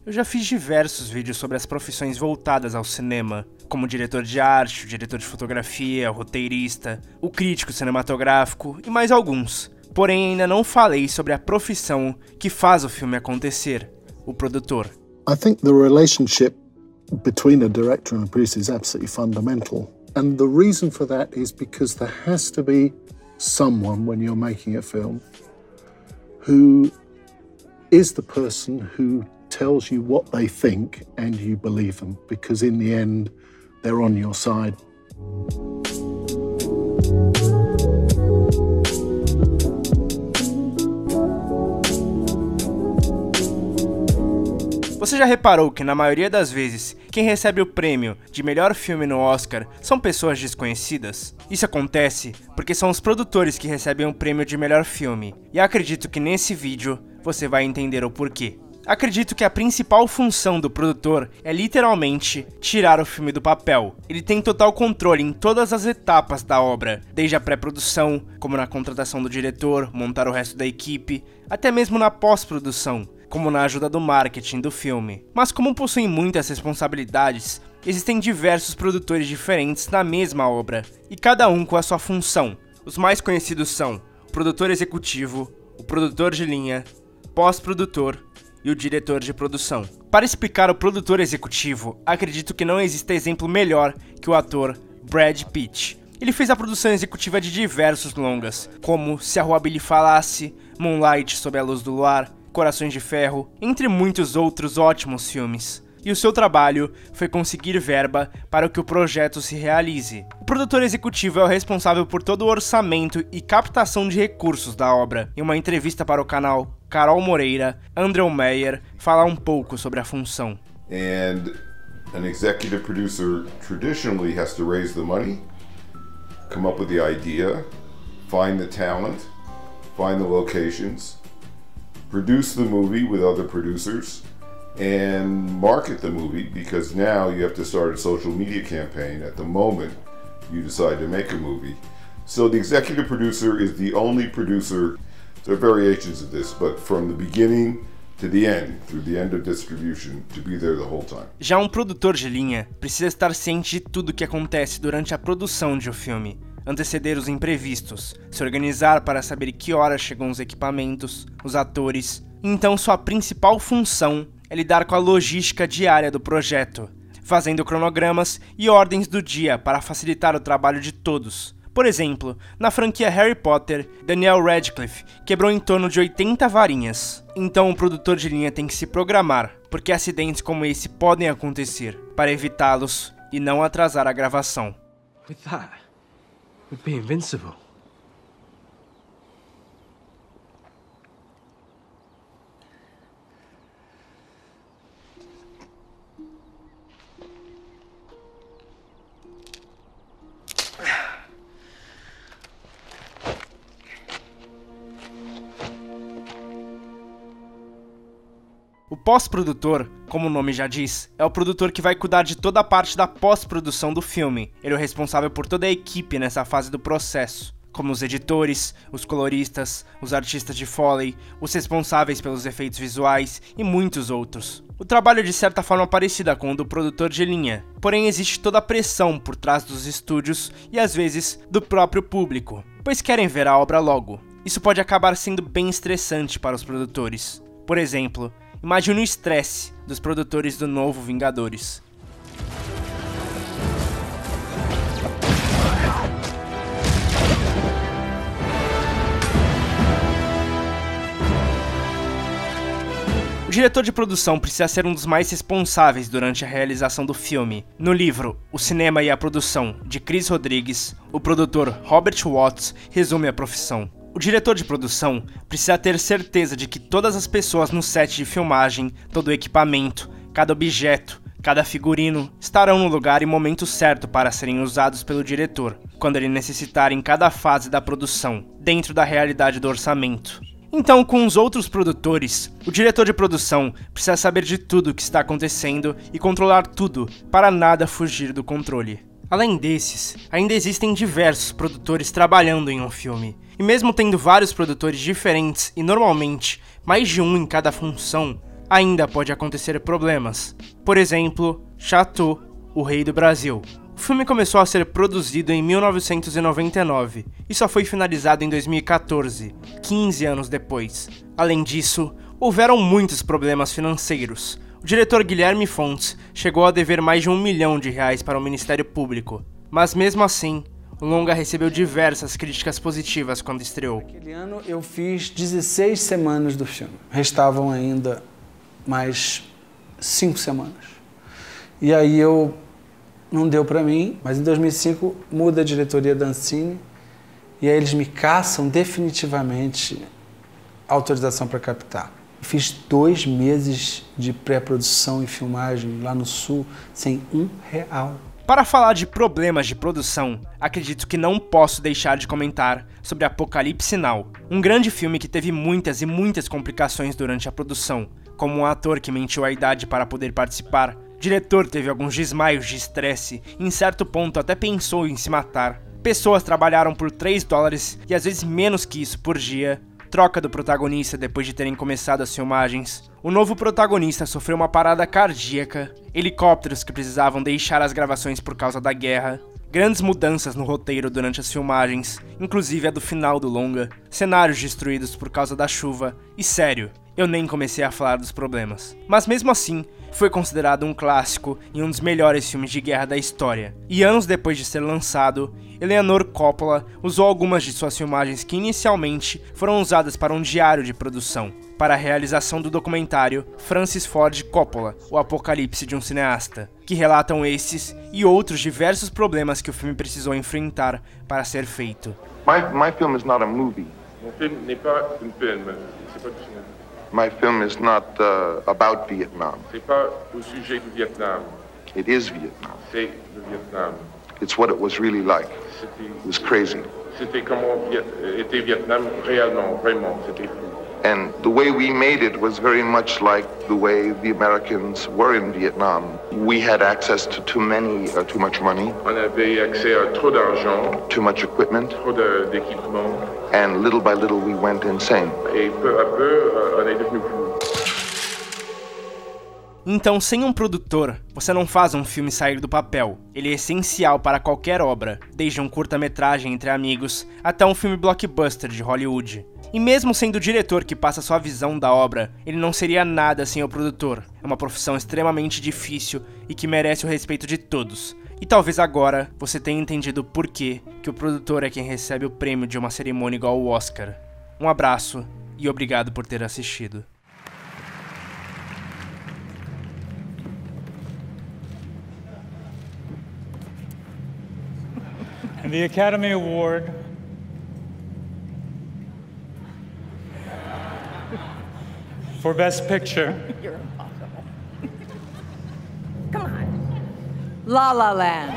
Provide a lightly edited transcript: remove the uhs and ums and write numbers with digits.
Eu já fiz diversos vídeos sobre as profissões voltadas ao cinema, como o diretor de arte, o diretor de fotografia, o roteirista, o crítico cinematográfico e mais alguns. Porém, ainda não falei sobre a profissão que faz o filme acontecer, o produtor. I think the relationship between a director and a producer is absolutely fundamental. And the reason for that is because there has to be someone, when you're making a film, who is the person who tells you what they think and you believe them, because in the end, they're on your side. Você já reparou que na maioria das vezes, quem recebe o prêmio de melhor filme no Oscar são pessoas desconhecidas? Isso acontece porque são os produtores que recebem o prêmio de melhor filme, e acredito que nesse vídeo você vai entender o porquê. Acredito que a principal função do produtor é literalmente tirar o filme do papel. Ele tem total controle em todas as etapas da obra, desde a pré-produção, como na contratação do diretor, montar o resto da equipe, até mesmo na pós-produção, como na ajuda do marketing do filme. Mas como possuem muitas responsabilidades, existem diversos produtores diferentes na mesma obra, e cada um com a sua função. Os mais conhecidos são o produtor executivo, o produtor de linha, pós-produtor e o diretor de produção. Para explicar o produtor executivo, acredito que não exista exemplo melhor que o ator Brad Pitt. Ele fez a produção executiva de diversos longas, como Se a Rua Billy Falasse, Moonlight Sob a Luz do Luar, Corações de Ferro, entre muitos outros ótimos filmes. E o seu trabalho foi conseguir verba para que o projeto se realize. O produtor executivo é o responsável por todo o orçamento e captação de recursos da obra. Em uma entrevista para o canal Carol Moreira, Andrew Meyer fala um pouco sobre a função. And an executive producer traditionally has to raise the money, come up with the idea, find the talent, find the locations, produce the movie with other producers, and market the movie, because now you have to start a social media campaign at the moment you decide to make a movie. So the executive producer is the only producer. There are variations of this, but from the beginning to the end, through the end of distribution, to be there the whole time. Já um produtor de linha precisa estar ciente de tudo o que acontece durante a produção de um filme, anteceder os imprevistos, se organizar para saber que horas chegam os equipamentos, os atores. Então sua principal função é lidar com a logística diária do projeto, fazendo cronogramas e ordens do dia para facilitar o trabalho de todos. Por exemplo, na franquia Harry Potter, Daniel Radcliffe quebrou em torno de 80 varinhas. Então o produtor de linha tem que se programar, porque acidentes como esse podem acontecer, para evitá-los e não atrasar a gravação. With that, we'd be invincible. O pós-produtor, como o nome já diz, é o produtor que vai cuidar de toda a parte da pós-produção do filme. Ele é o responsável por toda a equipe nessa fase do processo, como os editores, os coloristas, os artistas de Foley, os responsáveis pelos efeitos visuais e muitos outros. O trabalho é de certa forma parecida com o do produtor de linha, porém existe toda a pressão por trás dos estúdios e às vezes do próprio público, pois querem ver a obra logo. Isso pode acabar sendo bem estressante para os produtores. Por exemplo, imagine o estresse dos produtores do novo Vingadores. O diretor de produção precisa ser um dos mais responsáveis durante a realização do filme. No livro O Cinema e a Produção, de Chris Rodrigues, o produtor Robert Watts resume a profissão. O diretor de produção precisa ter certeza de que todas as pessoas no set de filmagem, todo o equipamento, cada objeto, cada figurino estarão no lugar e momento certo para serem usados pelo diretor, quando ele necessitar em cada fase da produção, dentro da realidade do orçamento. Então, com os outros produtores, o diretor de produção precisa saber de tudo o que está acontecendo e controlar tudo para nada fugir do controle. Além desses, ainda existem diversos produtores trabalhando em um filme. E mesmo tendo vários produtores diferentes e normalmente mais de um em cada função, ainda pode acontecer problemas. Por exemplo, Chateau, o Rei do Brasil. O filme começou a ser produzido em 1999 e só foi finalizado em 2014, 15 anos depois. Além disso, houveram muitos problemas financeiros. O diretor Guilherme Fontes chegou a dever mais de R$1 milhão para o Ministério Público, mas mesmo assim, o longa recebeu diversas críticas positivas quando estreou. Naquele ano eu fiz 16 semanas do filme, restavam ainda mais 5 semanas. E aí não deu para mim, mas em 2005 muda a diretoria da Ancine e aí eles me caçam definitivamente a autorização para captar. Fiz 2 meses de pré-produção e filmagem lá no Sul sem R$1. Para falar de problemas de produção, acredito que não posso deixar de comentar sobre Apocalipse Now, um grande filme que teve muitas e muitas complicações durante a produção, como um ator que mentiu a idade para poder participar. O diretor teve alguns desmaios de estresse e em certo ponto até pensou em se matar. Pessoas trabalharam por $3 e às vezes menos que isso por dia. Troca do protagonista depois de terem começado as filmagens. O novo protagonista sofreu uma parada cardíaca. Helicópteros que precisavam deixar as gravações por causa da guerra. Grandes mudanças no roteiro durante as filmagens, inclusive a do final do longa. Cenários destruídos por causa da chuva. E sério, eu nem comecei a falar dos problemas. Mas mesmo assim, foi considerado um clássico e um dos melhores filmes de guerra da história. E anos depois de ser lançado, Eleanor Coppola usou algumas de suas filmagens que inicialmente foram usadas para um diário de produção, para a realização do documentário Francis Ford Coppola, O Apocalipse de um Cineasta, que relatam esses e outros diversos problemas que o filme precisou enfrentar para ser feito. My film is not a movie. Mon film n'est pas un film, c'est pas du cinéma. My film is not about Vietnam. C'est pas au sujet du Vietnam, It is Vietnam. c'est le Vietnam. It's what it was really like. It was crazy. C'était comment était Vietnam réellement, vraiment, c'était fou. And the way we made it was very much like the way the Americans were in Vietnam. We had access to too much money, On avait accès à trop d'argent, too much equipment, trop d'équipement, and little by little we went insane. et peu à peu, on est devenu fou. Então, sem um produtor, você não faz um filme sair do papel. Ele é essencial para qualquer obra, desde um curta-metragem entre amigos até um filme blockbuster de Hollywood. E mesmo sendo o diretor que passa sua visão da obra, ele não seria nada sem o produtor. É uma profissão extremamente difícil e que merece o respeito de todos. E talvez agora você tenha entendido por que o produtor é quem recebe o prêmio de uma cerimônia igual ao Oscar. Um abraço e obrigado por ter assistido. And the Academy Award for Best Picture You're impossible. Come on. La La Land.